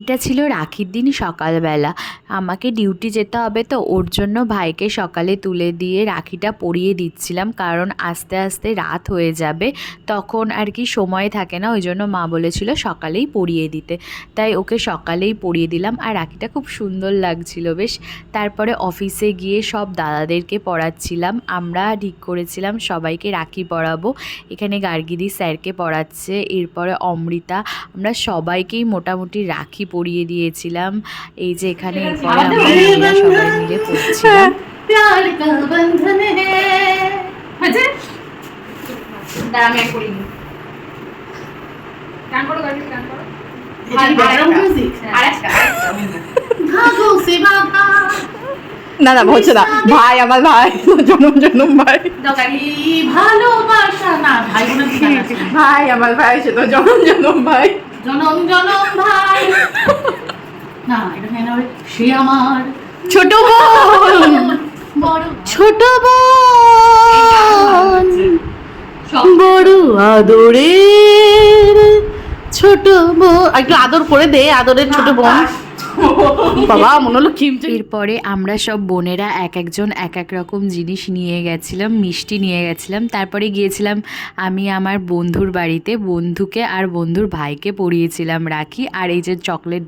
এটা ছিল রাখির দিন সকালবেলা। আমাকে ডিউটি যেতে হবে, তো ওর জন্য ভাইকে সকালে তুলে দিয়ে রাখিটা পরিয়ে দিচ্ছিলাম, কারণ আস্তে আস্তে রাত হয়ে যাবে, তখন আর কি সময় থাকে না। ওই জন্য মা বলেছিল সকালেই পরিয়ে দিতে, তাই ওকে সকালেই পরিয়ে দিলাম। আর রাখিটা খুব সুন্দর লাগছিল বেশ। তারপরে অফিসে গিয়ে সব দাদাদেরকে পড়াচ্ছিলাম। আমরা ঠিক করেছিলাম সবাইকে রাখি পরাবো। এখানে গার্গিদি স্যারকে পড়াচ্ছে, এরপরে অমৃতা, আমরা সবাইকেই মোটামুটি রাখি পরিয়ে দিয়েছিলাম। এই যে এখানে এরপরে আমরা মেয়েরা সবাই মিলে পড়ছিলাম। प्यार का बंधन है अच्छा दाঁড়া আমি করিনি গান করো গান করো ব্যাকগ্রাউন্ড মিউজিক আরেকটা ধাগো সে বাঁধা না না হচ্ছে না। ভাই আমার ভাই, জনম জনম ভাই, দরকারি ভালোবাসা না ভাই বোনের কি গান আছে? ভাই আমার ভাই, সে তো জনম জনম ভাই। জনম জনম ভাই না এটা হয় না সে আমার ছোট বোন, বড় ছোট বোন, সব বড় আদরের ছোট বোন। একটু আদর করে দে, আদরের ছোট বোন। বাবা মনে হলো খিমচে। এরপরে আমরা সব বোনেরা এক একজন এক এক রকম জিনিস নিয়ে গেছিলাম, মিষ্টি নিয়ে গেছিলাম। তারপরে গিয়েছিলাম আমি আমার বন্ধুর বাড়িতে, বন্ধুকে আর বন্ধুর ভাইকে পরিয়েছিলাম রাখি। আর এই যে চকলেট